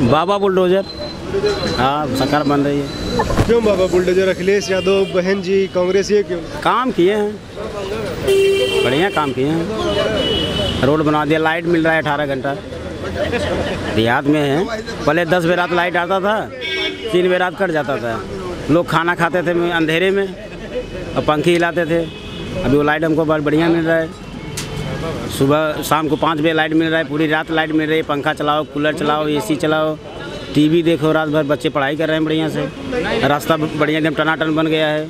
बाबा bulldozer. हाँ, सरकार बन रही है। क्यों बाबा बुलडोजर? अखिलेश यादव, बहन जी, कांग्रेस, ये क्यों? काम किए हैं, बढ़िया काम किए हैं। रोड बना दिया, लाइट मिल रहा है 18 घंटा। देहात में है, पहले 10 बजे रात लाइट आता था, 3 बजे रात कट जाता था। लोग खाना खाते थे अंधेरे में और पंखे हिलाते थे। अभी वो लाइट हमको बहुत बढ़िया मिल रहा है। सुबह शाम को 5 बजे लाइट मिल रहा है, पूरी रात लाइट मिल रही है। पंखा चलाओ, कूलर चलाओ, एसी चलाओ, टीवी देखो, रात भर बच्चे पढ़ाई कर रहे हैं बढ़िया से। रास्ता बढ़िया एकदम टनाटन बन गया है।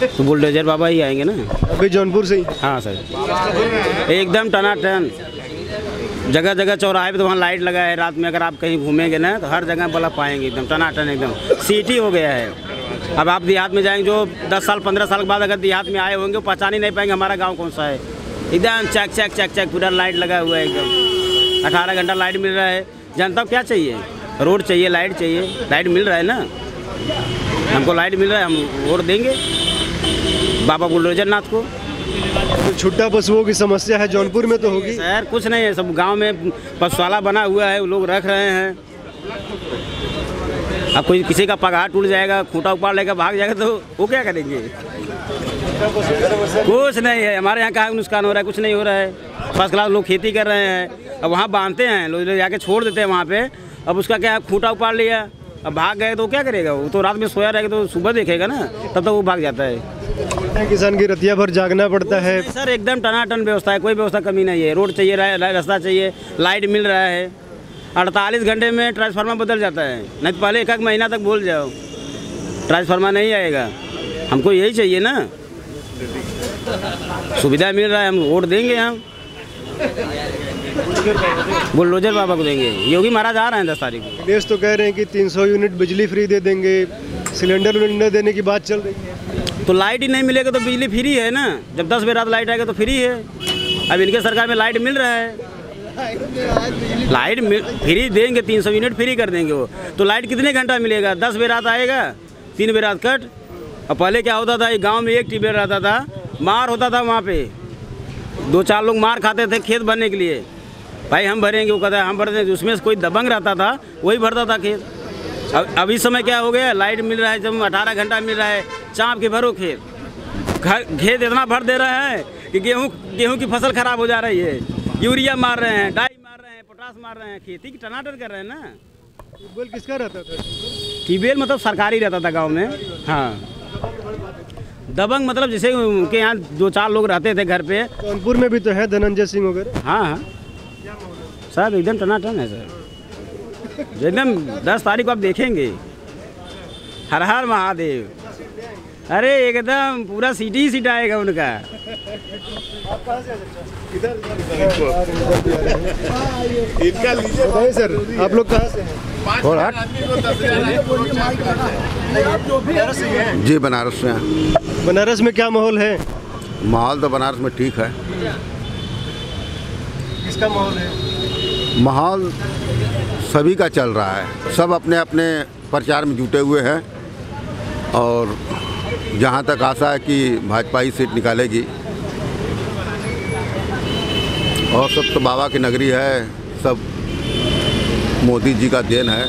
तो बुलडोजर बाबा ही आएंगे ना। अभी जौनपुर से ही? हाँ सर, एकदम टनाटन। जगह जगह चौराहे पे तो वहाँ लाइट लगा है। रात में अगर आप कहीं घूमेंगे ना तो हर जगह बल्ब पाएंगे, एकदम टनाटन, एकदम सिटी हो गया है। अब आप देहात में जाएंगे, जो 10 साल 15 साल के बाद अगर देहात में आए होंगे, पहचान ही नहीं पाएंगे हमारा गाँव कौन सा है। एकदम चक चक चक चक पूरा लाइट लगा हुआ है, एकदम 18 घंटा लाइट मिल रहा है। जनता को क्या चाहिए? रोड चाहिए, लाइट चाहिए। लाइट मिल रहा है ना, हमको लाइट मिल रहा है, हम वोट देंगे बाबा बुलडोजर नाथ को। तो छुट्टा पशुओं की समस्या है जौनपुर में तो होगी सर? कुछ नहीं है, सब गांव में पशुशाला बना हुआ है, वो लोग रख रहे हैं। अब कोई किसी का पगार टूट जाएगा, खूंटा उपाड़ लेकर भाग जाएगा तो वो क्या करेंगे? कुछ नहीं है, हमारे यहाँ कहाँ नुकसान हो रहा है? कुछ नहीं हो रहा है। फर्स्ट क्लास लोग खेती कर रहे हैं। अब वहाँ बांधते हैं लोग, जाके छोड़ देते हैं वहाँ पे। अब उसका क्या, खूंटा उपाड़ लिया, अब भाग गए तो क्या करेगा? वो तो रात में सोया रहेगा तो सुबह देखेगा ना, तब तक वो भाग जाता है। किसान की रतिया भर जागना पड़ता है। सर एकदम टनाटन व्यवस्था है, कोई व्यवस्था कमी नहीं है। रोड चाहिए, रास्ता चाहिए, लाइट मिल रहा है। 48 घंटे में ट्रांसफार्मर बदल जाता है, नहीं तो पहले 1 महीना तक बोल जाओ ट्रांसफार्मर नहीं आएगा। हमको यही चाहिए ना, सुविधा मिल रहा है, हम वोट देंगे। हम बुलडोजर बाबा को देंगे। योगी महाराज आ रहे हैं 10 तारीख को। देश तो कह रहे हैं कि 300 यूनिट बिजली फ्री दे देंगे, सिलेंडर विलेंडर देने की बात चल रही है। तो लाइट ही नहीं मिलेगा तो बिजली फ्री है ना। जब 10 बजे रात लाइट आएगा तो फ्री है। अब इनके सरकार में लाइट मिल रहा है, लाइट फ्री देंगे, 300 यूनिट फ्री कर देंगे वो। तो लाइट कितने घंटा मिलेगा? 10 बजे रात आएगा, 3 बजे रात कट। और पहले क्या होता था, गांव में एक ट्यूबवेल रहता था, मार होता था वहाँ पे, 2-4 लोग मार खाते थे खेत भरने के लिए। भाई हम भरेंगे, वो कहता है हम भर देंगे। उसमें से कोई दबंग रहता था, वही भरता था खेत। अब इस समय क्या हो गया, लाइट मिल रहा है, जब 18 घंटा मिल रहा है, चाँप के भरो खेत। खेत इतना भर दे रहा है कि गेहूँ की फसल खराब हो जा रही है। यूरिया मार रहे हैं, डाई मार रहे हैं, पोटास मार रहे हैं, खेती की टनाटन कर रहे हैं ना। ट्यूबवेल किसका रहता था? ट्यूबवेल मतलब सरकारी रहता था गांव में। हाँ, दबंग मतलब जैसे उनके यहाँ 2-4 लोग रहते थे घर पे। जौनपुर में भी तो है धनंजय सिंह वगैरह। हाँ हाँ सब एकदम टनाटन है सर, एकदम 10 तारीख को आप देखेंगे। हर हर महादेव। अरे एकदम पूरा सीटी ही सीट आएगा उनका। बताइए सर, आप लोग कहाँ से हैं? जी बनारस से हैं। बनारस में क्या माहौल है? माहौल तो बनारस में ठीक है। किसका माहौल है? माहौल सभी का चल रहा है, सब अपने अपने प्रचार में जुटे हुए हैं। और जहाँ तक आशा है कि भाजपा ही सीट निकालेगी। और सब तो बाबा की नगरी है, सब मोदी जी का देन है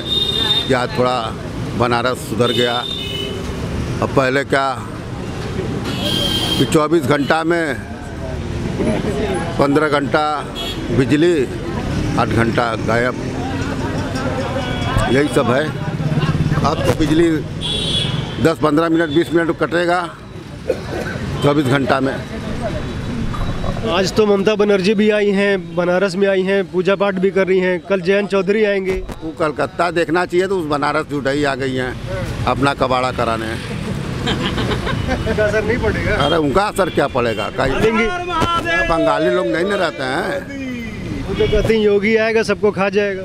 कि आज थोड़ा बनारस सुधर गया। अब पहले क्या कि 24 घंटा में 15 घंटा बिजली, 8 घंटा गायब, यही सब है। अब तो बिजली 10-15 मिनट 20 मिनट कटेगा 24 घंटा में। आज तो ममता बनर्जी भी आई हैं, बनारस में आई हैं, पूजा पाठ भी कर रही हैं। कल जयंत चौधरी आएंगे। वो कलकत्ता देखना चाहिए तो उस बनारस जुटाई आ गई हैं अपना कबाड़ा कराने। उनका असर नहीं पड़ेगा? अरे उनका असर क्या पड़ेगा? बंगाली लोग नहीं न रहते हैं। वो तो कहते हैं योगी आएगा सबको खा जाएगा।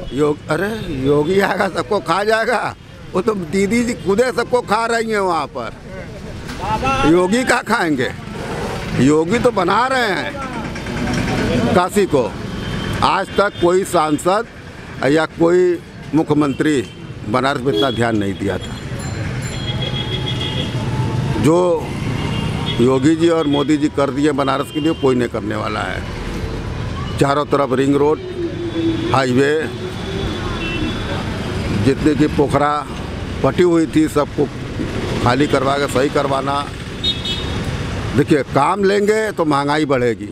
अरे योगी आएगा सबको खा जाएगा, वो तो दीदी जी खुदे सबको खा रही हैं वहाँ पर। योगी क्या खाएंगे? योगी तो बना रहे हैं काशी को। आज तक कोई सांसद या कोई मुख्यमंत्री बनारस में इतना ध्यान नहीं दिया था जो योगी जी और मोदी जी कर दिए बनारस के लिए। कोई नहीं करने वाला है। चारों तरफ रिंग रोड, हाईवे, जितने की पोखरा पटी हुई थी सबको खाली करवा के सही करवाना। देखिए, काम लेंगे तो महंगाई बढ़ेगी,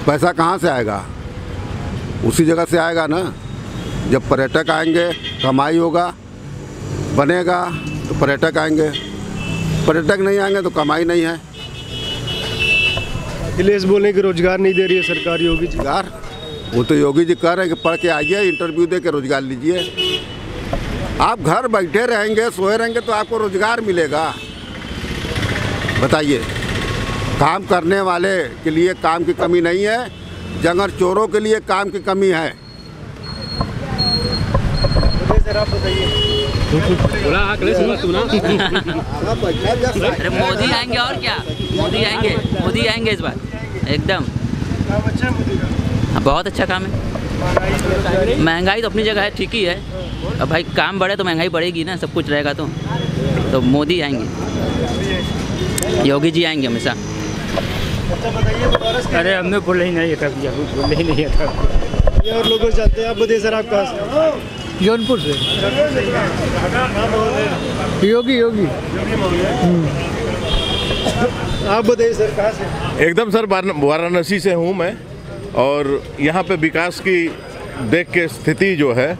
पैसा कहाँ से आएगा? उसी जगह से आएगा ना। जब पर्यटक आएंगे कमाई होगा, बनेगा तो पर्यटक आएंगे, पर्यटक नहीं आएंगे तो कमाई नहीं है। अखिलेश बोले कि रोजगार नहीं दे रही है सरकार योगी जी। रोजगार वो तो योगी जी कह रहे हैं कि पढ़ के आइए, इंटरव्यू दे के रोजगार लीजिए। आप घर बैठे रहेंगे, सोए रहेंगे तो आपको रोजगार मिलेगा? बताइए। काम करने वाले के लिए काम की कमी नहीं है, जंगल चोरों के लिए काम की कमी है। सर आप बताइए। अरे मोदी आएंगे और क्या, मोदी आएंगे इस बार एकदम। बहुत अच्छा काम है। महंगाई तो अपनी जगह है, ठीक ही है। अब भाई काम बढ़े तो महंगाई बढ़ेगी ना, सब कुछ रहेगा तो मोदी आएंगे, योगी जी आएंगे हमेशा। अरे हमने बोला ही नहीं था, बोले ही नहीं था। ये और लोगों जानते हैं। आप बताइए सर, आप कहाँ से? जौनपुर से। योगी आप बताइए सर, कहाँ से? एकदम सर, वाराणसी से हूँ मैं। और यहाँ पे विकास की देख के स्थिति जो है,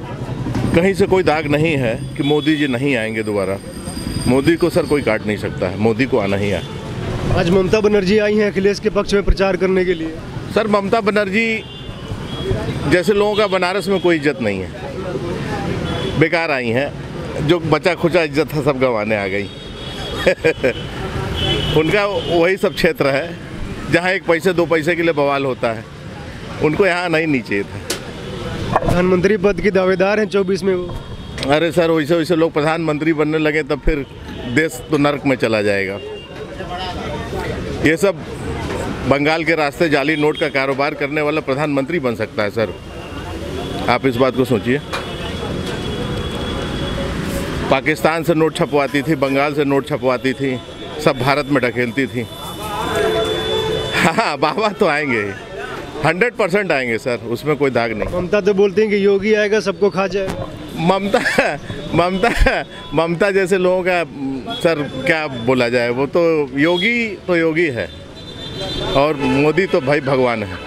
कहीं से कोई दाग नहीं है कि मोदी जी नहीं आएंगे दोबारा। मोदी को सर कोई काट नहीं सकता है, मोदी को आना ही है। आज ममता बनर्जी आई हैं अखिलेश के पक्ष में प्रचार करने के लिए। सर, ममता बनर्जी जैसे लोगों का बनारस में कोई इज्जत नहीं है, बेकार आई हैं। जो बचा खुचा इज्जत था सब गंवाने आ गई। उनका वही सब क्षेत्र है जहाँ एक पैसे दो पैसे के लिए बवाल होता है, उनको यहाँ नहीं चाहिए था। प्रधानमंत्री पद की दावेदार हैं 24 में वो। अरे सर, वैसे वैसे लोग प्रधानमंत्री बनने लगे तब फिर देश तो नर्क में चला जाएगा। ये सब बंगाल के रास्ते जाली नोट का कारोबार करने वाला प्रधानमंत्री बन सकता है सर, आप इस बात को सोचिए। पाकिस्तान से नोट छपवाती थी, बंगाल से नोट छपवाती थी, सब भारत में ढकेलती थी। हाँ, बाबा तो आएंगे, 100% आएंगे सर, उसमें कोई दाग नहीं। ममता तो बोलती हैं कि योगी आएगा सबको खा जाएगा। ममता जैसे लोगों का सर क्या बोला जाए, वो तो योगी है और मोदी तो भाई भगवान है,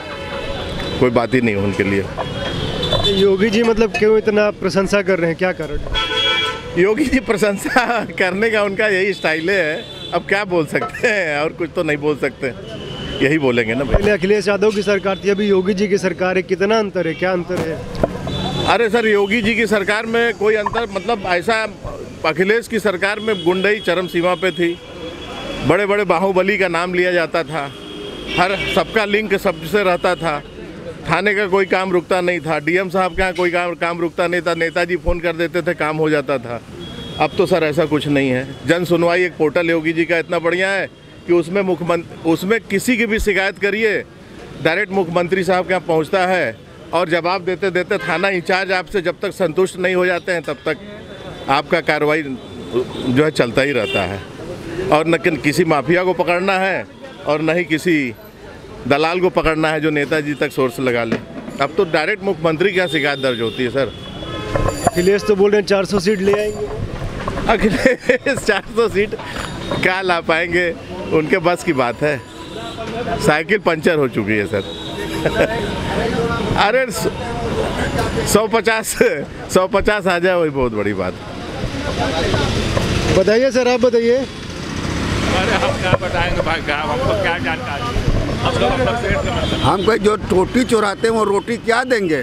कोई बात ही नहीं उनके लिए। योगी जी मतलब क्यों इतना प्रशंसा कर रहे हैं, क्या कारण? योगी जी प्रशंसा करने का उनका यही स्टाइल है, अब क्या बोल सकते हैं, और कुछ तो नहीं बोल सकते, यही बोलेंगे ना। पहले अखिलेश यादव की सरकार थी, अभी योगी जी की सरकार है, कितना अंतर है, क्या अंतर है? अरे सर, योगी जी की सरकार में कोई अंतर मतलब ऐसा, अखिलेश की सरकार में गुंडई चरम सीमा पे थी, बड़े बड़े बाहुबली का नाम लिया जाता था, हर सबका लिंक सबसे रहता था, थाने का कोई काम रुकता नहीं था, डीएम साहब के यहाँ कोई काम रुकता नहीं था, नेताजी फ़ोन कर देते थे, काम हो जाता था। अब तो सर ऐसा कुछ नहीं है। जन सुनवाई एक पोर्टल योगी जी का इतना बढ़िया है कि उसमें किसी की भी शिकायत करिए, डायरेक्ट मुख्यमंत्री साहब के यहाँ पहुँचता है और जवाब देते देते थाना इंचार्ज आपसे जब तक संतुष्ट नहीं हो जाते हैं तब तक आपका कार्रवाई जो है चलता ही रहता है। और न किसी माफिया को पकड़ना है और न ही किसी दलाल को पकड़ना है जो नेताजी तक सोर्स लगा ले। अब तो डायरेक्ट मुख्यमंत्री क्या शिकायत दर्ज होती है सर। अखिलेश तो बोल रहे हैं 400 सीट ले आएंगे। अखिलेश 400 सीट क्या ला पाएंगे, उनके बस की बात है। साइकिल पंचर हो चुकी है सर। अरे 150 आ जाए वही बहुत बड़ी बात। बताइए सर, आप बताइए। अरे हम क्या बताएंगे भाई, क्या हमको क्या जानकारी। हम कोई जो रोटी चुराते हैं वो रोटी क्या देंगे।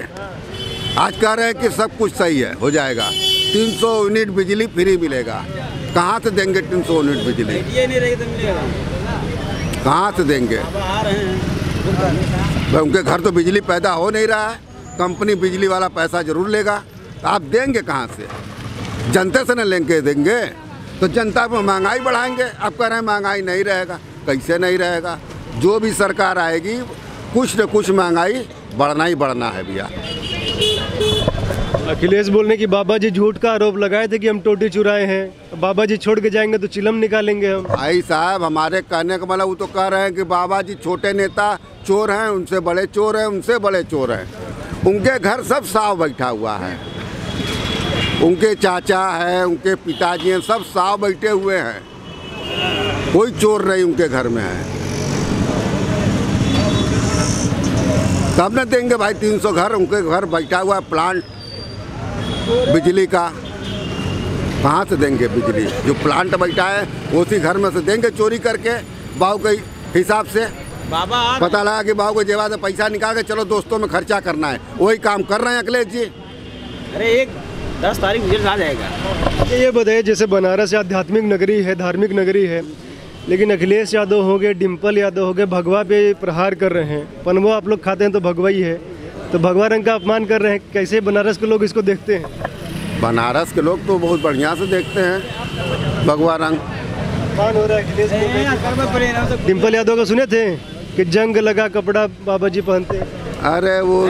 आज कह रहे हैं कि सब कुछ सही है, हो जाएगा, 300 यूनिट बिजली फ्री मिलेगा। कहाँ से देंगे 300 यूनिट बिजली? ये नहीं रहेगी तो मिलेगा कहाँ से देंगे? भाई उनके घर तो बिजली पैदा हो नहीं रहा है, कंपनी बिजली वाला पैसा जरूर लेगा, तो आप देंगे कहाँ से? जनता से न लेंगे देंगे तो जनता पर महंगाई बढ़ाएंगे। आप कह रहे हैं महंगाई नहीं रहेगा, कैसे नहीं रहेगा? जो भी सरकार आएगी कुछ न कुछ महंगाई बढ़ना ही बढ़ना है भैया। अखिलेश बोलने की बाबा जी झूठ का आरोप लगाए थे कि हम टोटी चुराए हैं, बाबा जी छोड़ के जाएंगे तो चिलम निकालेंगे हम। भाई साहब, हमारे कहने का मतलब वो तो कह रहे हैं कि बाबा जी छोटे नेता चोर हैं, उनसे बड़े चोर हैं, उनसे बड़े चोर हैं। उनके घर सब साव बैठा हुआ है। उनके चाचा है, उनके पिताजी हैं, सब साव बैठे हुए हैं, कोई चोर नहीं उनके घर में है। तब न देंगे भाई 300 घर, उनके घर बैठा हुआ प्लांट बिजली का, कहाँ से देंगे बिजली? जो प्लांट बैठा है उसी घर में से देंगे चोरी करके बाबू के हिसाब से। बाबा पता लगा कि बाबू के जेबा से पैसा निकाल के चलो दोस्तों में खर्चा करना है, वही काम कर रहे हैं अखिलेश जी। अरे 10 तारीख मुझे आ जाएगा। ये बताइए, जैसे बनारस आध्यात्मिक नगरी है, धार्मिक नगरी है, लेकिन अखिलेश यादव हो गए, डिम्पल यादव हो गए, भगवा पे प्रहार कर रहे हैं। पनवा आप लोग खाते हैं तो भगवा ही है, तो भगवा रंग का अपमान कर रहे हैं। कैसे बनारस के लोग इसको देखते हैं? बनारस के लोग तो बहुत बढ़िया से देखते हैं भगवा रंग। अपमान हो रहा है अखिलेश को। डिम्पल यादव का सुने थे कि जंग लगा कपड़ा बाबा जी पहनते हैं। अरे वो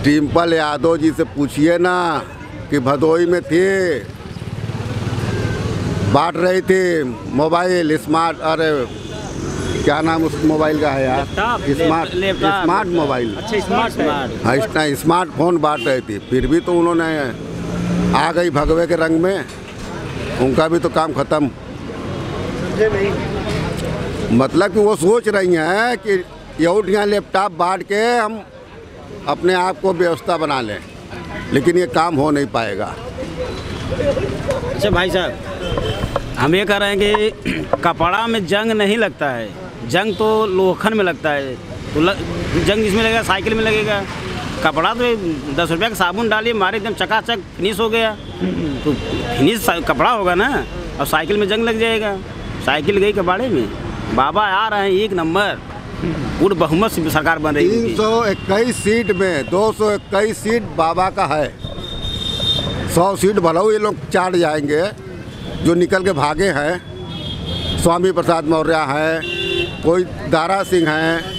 डिम्पल यादव जी से पूछिए ना कि भदोई में थे, बांट रही थी मोबाइल स्मार्ट, अरे क्या नाम उस मोबाइल का है यार, स्मार्ट मोबाइल। अच्छा स्मार्ट स्मार्टफोन बांट रही थी, फिर भी तो उन्होंने आ गई भगवे के रंग में, उनका भी तो काम खत्म। मतलब कि वो सोच रही हैं कि यहाँ लैपटॉप बांट के हम अपने आप को व्यवस्था बना लें, लेकिन ये काम हो नहीं पाएगा। अच्छा भाई साहब, हम ये कह रहे हैं कि कपड़ा में जंग नहीं लगता है, जंग तो लोखंड में लगता है। तो जंग इसमें लगेगा, साइकिल में लगेगा। कपड़ा तो 10 रुपये का साबुन डालिए, मारे एकदम चकाचक फिनिश हो गया, तो फिनिश कपड़ा होगा ना। और साइकिल में जंग लग जाएगा, साइकिल गई कबाड़े में। बाबा आ रहे हैं 1 नंबर, पूर्ण बहुमत से सरकार बन रही है। 321 सीट में 221 सीट बाबा का है। 100 सीट भला ये लोग चाट जाएंगे। जो निकल के भागे हैं, स्वामी प्रसाद मौर्य है, कोई दारा सिंह हैं,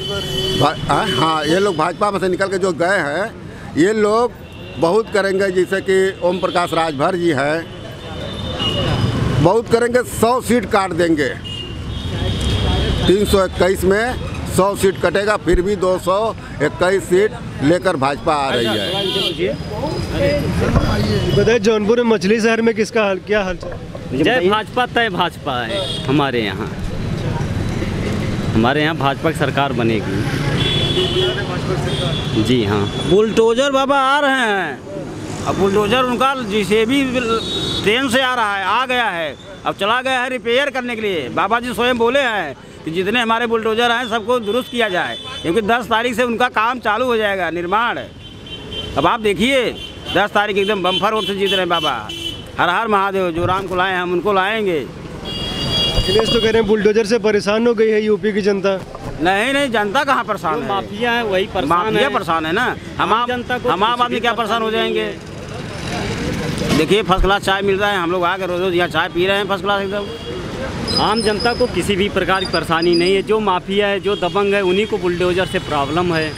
हाँ ये लोग भाजपा में से निकल के जो गए हैं, ये लोग बहुत करेंगे। जैसे कि ओम प्रकाश राजभर जी हैं, बहुत करेंगे, 100 सीट काट देंगे। 321 में 100 सीट कटेगा, फिर भी 221 सीट लेकर भाजपा आ रही है। बताइए, जौनपुर में मछली शहर में किसका हाल, क्या हाल चल? जय भाजपा तय भाजपा है हमारे यहाँ। हमारे यहाँ भाजपा की सरकार बनेगी। जी हाँ। बुलडोजर बाबा आ रहे हैं, अब बुलडोजर उनका जिसे भी ट्रेन से आ रहा है, आ गया है, अब चला गया है रिपेयर करने के लिए। बाबा जी स्वयं बोले हैं कि जितने हमारे बुलडोजर हैं सबको दुरुस्त किया जाए, क्योंकि 10 तारीख से उनका काम चालू हो जाएगा, निर्माण। अब आप देखिए 10 तारीख एकदम बम्फर वोट से जीत रहे हैं बाबा। हर हर महादेव, जो राम को लाए हम उनको लाएंगे। अखिलेश तो कह रहे हैं बुलडोजर से परेशान हो गई है यूपी की जनता। नहीं, जनता कहाँ परेशान है? माफिया है वही परेशान है। माफिया परेशान है ना, हम आम आदमी क्या परेशान हो जाएंगे? देखिए फर्स्ट क्लास चाय मिल रहा है, हम लोग आकर रोज यहाँ चाय पी रहे हैं फर्स्ट क्लास एकदम। आम जनता को किसी भी प्रकार की परेशानी नहीं है। जो माफिया है, जो दबंग है, उन्हीं को बुलडोजर से प्रॉब्लम है,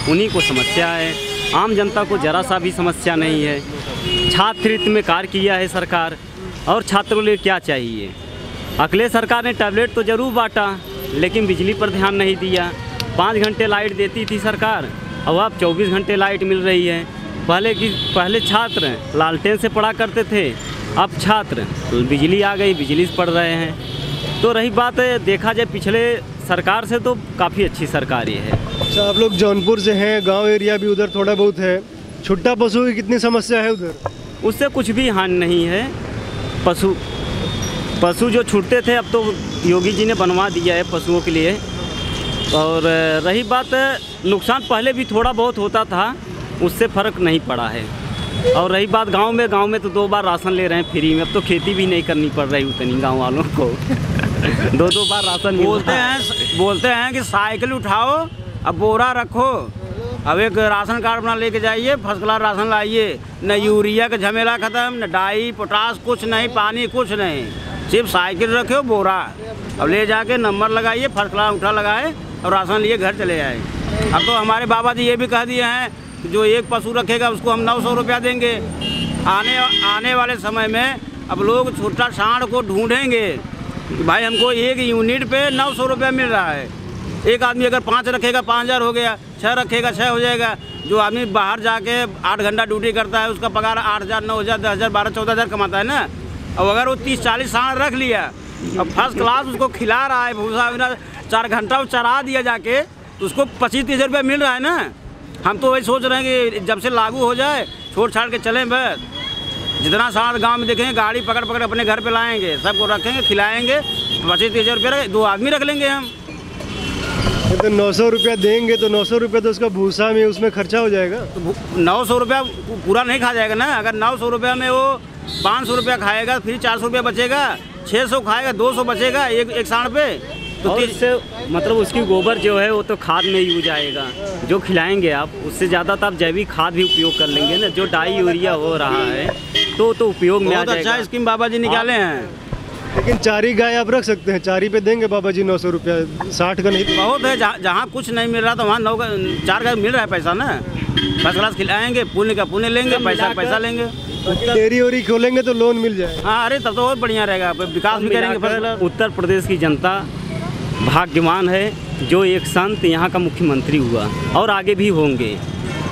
उन्हीं को समस्या है। आम जनता को जरा सा भी समस्या नहीं है। छात्रवृत्ति में कार्य किया है सरकार, और छात्रों के लिए क्या चाहिए? अखिलेश सरकार ने टैबलेट तो ज़रूर बांटा, लेकिन बिजली पर ध्यान नहीं दिया। 5 घंटे लाइट देती थी सरकार, अब 24 घंटे लाइट मिल रही है। पहले छात्र लालटेन से पढ़ा करते थे, अब छात्र बिजली आ गई, बिजली से पढ़ रहे हैं। तो रही बात है, देखा जाए पिछले सरकार से तो काफ़ी अच्छी सरकार ये है। अच्छा, आप लोग जौनपुर से हैं, गांव एरिया भी उधर थोड़ा बहुत है। छुट्टा पशु की कितनी समस्या है उधर? उससे कुछ भी हानि नहीं है। पशु जो छूटते थे, अब तो योगी जी ने बनवा दिया है पशुओं के लिए। और रही बात, नुकसान पहले भी थोड़ा बहुत होता था, उससे फ़र्क नहीं पड़ा है। और रही बात गांव में तो 2 बार राशन ले रहे हैं फ्री में। अब तो खेती भी नहीं करनी पड़ रही उतनी गांव वालों को। 2 बार राशन बोलते हैं कि साइकिल उठाओ, अब बोरा रखो, अब एक राशन कार्ड अपना लेके जाइए, फर्स्ट क्लास राशन लाइए। न यूरिया का झमेला ख़त्म, न डाई पोटास कुछ नहीं, पानी कुछ नहीं, सिर्फ साइकिल रखे बोरा, अब ले जाके नंबर लगाइए, फर्स्ट क्लास उठा लगाए और राशन लिए घर चले आए। अब तो हमारे बाबा जी ये भी कह दिए हैं कि जो एक पशु रखेगा उसको हम 900 रुपया देंगे। आने वाले समय में अब लोग छोटा सांड को ढूंढेंगे, भाई हमको 1 यूनिट पे 900 रुपया मिल रहा है, एक आदमी अगर 5 रखेगा 5000 हो गया, 6 रखेगा 6 हो जाएगा। जो आदमी बाहर जाके 8 घंटा ड्यूटी करता है उसका पगार 8000, 9000, 10000, 12, 14000 कमाता है ना। अब अगर वो 30-40 सांड रख लिया, अब फर्स्ट क्लास उसको खिला रहा है, भूसा 4 घंटा वो चरा दिया जाके, तो उसको 25-30 रुपये मिल रहा है ना। हम तो वही सोच रहे हैं कि जब से लागू हो जाए छोड़ छाड़ के चलें बस। जितना सांड गांव में देखेंगे गाड़ी पकड़ अपने घर पे लाएंगे, सबको रखेंगे, खिलाएंगे, 25-30 रुपये 2 आदमी रख लेंगे हम। तो 900 रुपया देंगे तो 900 रुपया तो उसका भूसा में उसमें खर्चा हो जाएगा। तो 900 रुपया पूरा नहीं खा जाएगा ना। अगर 900 रुपया में वो 500 रुपया खाएगा, फिर 400 रुपया बचेगा, 600 खाएगा, 200 बचेगा एक सांड पे। तो इससे मतलब उसकी गोबर जो है वो तो खाद में यूज आएगा जो खिलाएंगे आप, उससे ज़्यादा तो आप जैविक खाद भी उपयोग कर लेंगे ना। जो डाई यूरिया हो रहा है तो उपयोग में आ जाएगा। अच्छा स्कीम बाबा जी निकाले हैं। लेकिन 4 गाय आप रख सकते हैं, 4 पे देंगे बाबा जी 900 रुपया, 60 का नहीं। बहुत है, जहाँ कुछ नहीं मिल रहा तो वहाँ 4 गाय मिल रहा है पैसा ना। फर्स्ट क्लास खिलाएंगे, पुण्य का पुण्य लेंगे, पैसा लेंगे। डेयरी ओरी खोलेंगे तो लोन मिल जाएगा। हाँ, अरे तब तो और बढ़िया रहेगा, विकास भी करेंगे। उत्तर प्रदेश की जनता भाग्यवान है जो एक संत यहाँ का मुख्यमंत्री हुआ, और आगे भी होंगे।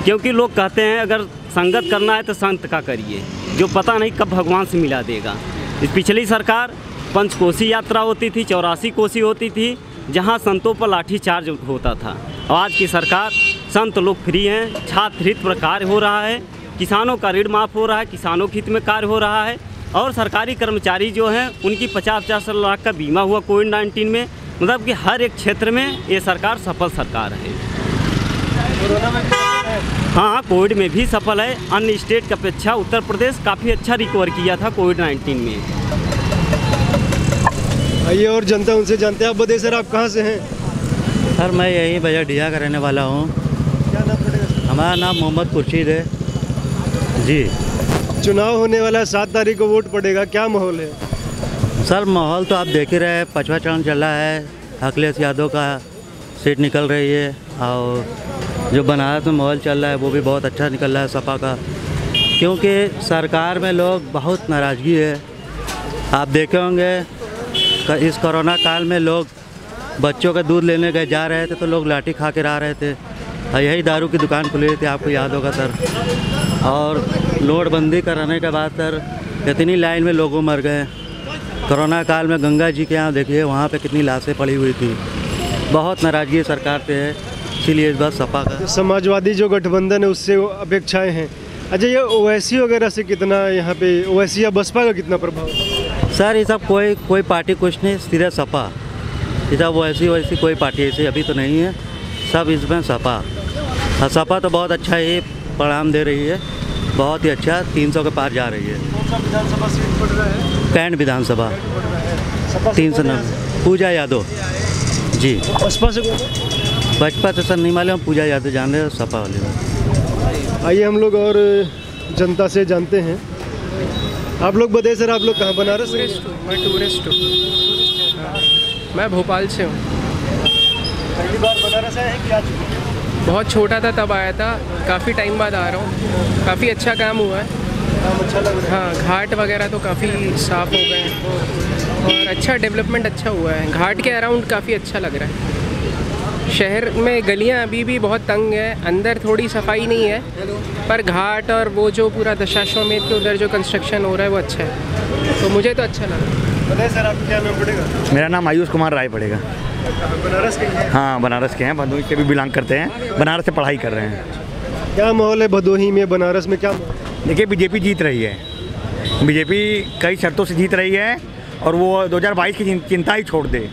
क्योंकि लोग कहते हैं अगर संगत करना है तो संत का करिए, जो पता नहीं कब भगवान से मिला देगा। इस पिछली सरकार पंचकोसी यात्रा होती थी, 84 कोसी होती थी, जहाँ संतों पर लाठीचार्ज होता था। और आज की सरकार संत लोग फ्री हैं, छात्र हित पर कार्य हो रहा है, किसानों का ऋण माफ़ हो रहा है, किसानों के हित में कार्य हो रहा है, और सरकारी कर्मचारी जो हैं उनकी 50-50 लाख का बीमा हुआ कोविड-19 में। मतलब कि हर एक क्षेत्र में ये सरकार सफल सरकार है। हाँ, कोविड में भी सफल है। अन्य स्टेट की अपेक्षा उत्तर प्रदेश काफ़ी अच्छा रिकवर किया था कोविड-19 में। आइए और जनता उनसे जानते हैं। आप बताइए सर, आप कहाँ से हैं? सर मैं यही बजाडिया का रहने वाला हूँ। क्या नाम पड़ेगा? हमारा नाम मोहम्मद खुर्शीद है जी। चुनाव होने वाला है, 7 तारीख को वोट पड़ेगा, क्या माहौल है? सर माहौल तो आप देख ही रहे हैं, 5वां चरण चल रहा है, अखिलेश यादव का सीट निकल रही है, और जो बनारस में माहौल चल रहा है वो भी बहुत अच्छा निकल रहा है सपा का। क्योंकि सरकार में लोग बहुत नाराज़गी है। आप देखे होंगे इस कोरोना काल में लोग बच्चों का दूध लेने गए जा रहे थे तो लोग लाठी खा के आ रहे थे, और यही दारू की दुकान खुली थी, आपको याद होगा सर। और नोटबंदी कराने के बाद सर इतनी लाइन में लोगों मर गए। कोरोना काल में गंगा जी के यहाँ देखिए वहाँ पे कितनी लाशें पड़ी हुई थी। बहुत नाराज़गी सरकार से है, इसीलिए इस बार सपा का समाजवादी जो गठबंधन है उससे अपेक्षाएं हैं। अच्छा, ये ओवैसी वगैरह से कितना यहाँ पे ओवैसी या बसपा का कितना प्रभाव? सर ये सब कोई पार्टी कुछ नहीं, सीधे सपा। ये सब वैसी कोई पार्टी ऐसी अभी तो नहीं है, सब इसमें सपा। और सपा तो बहुत अच्छा ही परिणाम दे रही है, बहुत ही अच्छा, 300 के पार जा रही है। कौन सा विधानसभा सीट पड़ रहा है? कैंट विधानसभा 390। पूजा यादव जी। बसपा से बचपन से सर नहीं मालूम, पूजा यादव जान रहे हो सपा वाले में। आइए हम लोग और जनता से जानते हैं। आप लोग बताइए सर, आप लोग कहाँ? बनारस से? मैं टूरिस्ट हूँ, मैं भोपाल से हूँ। पहली बार बनारस आए हैं, क्या चुके? बहुत छोटा था तब आया था, काफ़ी टाइम बाद आ रहा हूँ। काफ़ी अच्छा काम हुआ है, काम अच्छा लग रहा है। हाँ, घाट वगैरह तो काफ़ी साफ़ हो गए हैं और अच्छा डेवलपमेंट अच्छा हुआ है। घाट के अराउंड काफ़ी अच्छा लग रहा है। शहर में गलियाँ अभी भी बहुत तंग है, अंदर थोड़ी सफाई नहीं है, पर घाट और वो जो पूरा दशाश्वमेध के उधर जो कंस्ट्रक्शन हो रहा है वो अच्छा है, तो मुझे तो अच्छा लगा। बताइए सर, आपको क्या नाम पड़ेगा? मेरा नाम आयुष कुमार राय पड़ेगा। बनारस के हैं? हाँ, बनारस के हैं, भदोही से भी बिलोंग करते हैं, बनारस से पढ़ाई कर रहे हैं। क्या माहौल है भदोही में, बनारस में क्या माहौल? देखिए, बीजेपी जीत रही है, बीजेपी कई शर्तों से जीत रही है, और वो 2022 की चिंता ही छोड़ दे,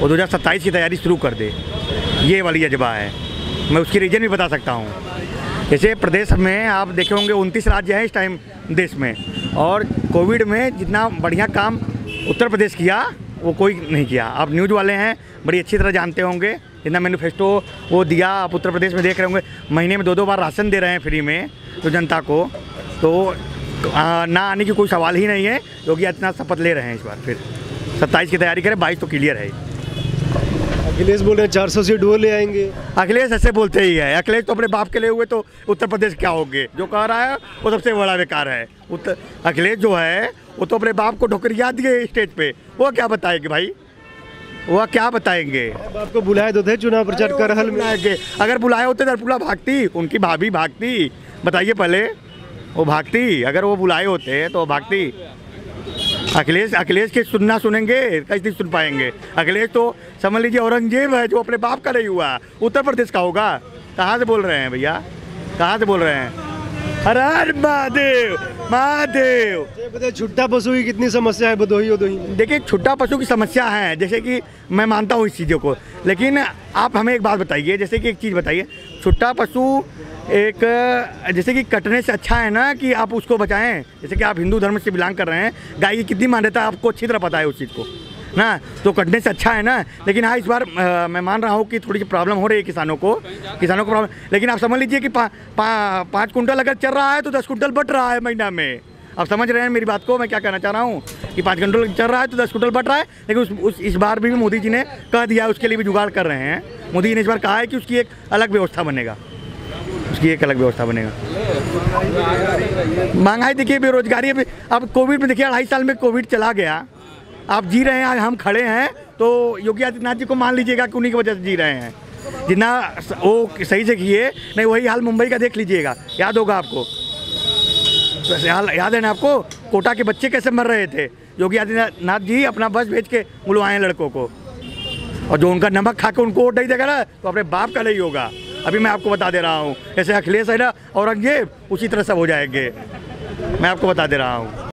वो 2027 की तैयारी शुरू कर दे, ये वाली जज्बा है। मैं उसकी रीज़न भी बता सकता हूँ। जैसे प्रदेश में आप देखे होंगे 29 राज्य हैं इस टाइम देश में, और कोविड में जितना बढ़िया काम उत्तर प्रदेश किया वो कोई नहीं किया। आप न्यूज़ वाले हैं, बड़ी अच्छी तरह जानते होंगे, जितना मैनिफेस्टो वो दिया आप उत्तर प्रदेश में देख रहे होंगे। महीने में 2-2 बार राशन दे रहे हैं फ्री में तो जनता को, तो ना आने की कोई सवाल ही नहीं है। योगी आदित्यनाथ शपथ ले रहे हैं इस बार, फिर 27 की तैयारी करें, 22 तो क्लियर है। अखिलेश बोल रहे हैं 400 सीट वो ले आएंगे। अखिलेश ऐसे बोलते ही है, अखिलेश तो अपने बाप के लिए हुए, तो उत्तर प्रदेश क्या होंगे? जो कह रहा है वो सबसे बड़ा बेकार है। अखिलेश जो है वो तो अपने बाप को ढोकरिया दिए स्टेज पे, वो क्या बताएगी भाई? वह क्या बताएंगे। आपको बुलाए तो थे चुनाव प्रचार कर हल में। बुलाएंगे, अगर बुलाए होते तो पुला भागती, उनकी भाभी भागती, बताइए पहले, वो भागती, अगर वो बुलाए होते तो भागती। अखिलेश के सुनना सुनेंगे, कैसे नहीं सुन पाएंगे। अखिलेश तो समझ लीजिए औरंगजेब है, जो अपने बाप का नहीं हुआ, उत्तर प्रदेश का होगा। कहाँ से बोल रहे हैं भैया, कहाँ से बोल रहे हैं? हर हर महादेव महादेव। छुट्टा पशु की कितनी समस्या है भदोही? देखिए, छुट्टा पशु की समस्या है, जैसे कि मैं मानता हूँ इस चीज़ों को, लेकिन आप हमें एक बात बताइए, जैसे कि एक चीज़ बताइए, छुट्टा पशु एक जैसे कि कटने से अच्छा है ना कि आप उसको बचाएं। जैसे कि आप हिंदू धर्म से बिलोंग कर रहे हैं, गाय की कितनी मान्यता आपको अच्छी तरह पता है उस चीज़ को ना, तो कटने से अच्छा है ना। लेकिन हाँ, इस बार मैं मान रहा हूँ कि थोड़ी सी प्रॉब्लम हो रही है किसानों को प्रॉब्लम। लेकिन आप समझ लीजिए कि 5 कुंटल अगर चल रहा है तो 10 कुंटल बट रहा है महीना में। आप समझ रहे हैं मेरी बात को, मैं क्या कहना चाह रहा हूँ कि 5 कुंटल चल रहा है तो 10 कुंटल बट रहा है। लेकिन इस बार भी मोदी जी ने कह दिया, उसके लिए भी जुगाड़ कर रहे हैं। मोदी जी ने इस बार कहा है कि उसकी एक अलग व्यवस्था बनेगा, महंगाई देखिए, बेरोजगारी। अब कोविड में देखिए, 2.5 साल में कोविड चला गया, आप जी रहे हैं, आज हम खड़े हैं, तो योगी आदित्यनाथ जी को मान लीजिएगा कि उन्हीं की वजह से जी रहे हैं। जितना वो सही से किए, नहीं वही हाल मुंबई का देख लीजिएगा, याद होगा आपको, याद है ना आपको, कोटा के बच्चे कैसे मर रहे थे। योगी आदित्यनाथ जी अपना बस भेज के बुलवाए हैं लड़कों को, और जो उनका नमक खा के उनको वोट नहीं देगा ना, तो अपने बाप का नहीं होगा। अभी मैं आपको बता दे रहा हूँ, जैसे अखिलेश है ना औरंगजेब, उसी तरह सब हो जाएंगे, मैं आपको बता दे रहा हूँ।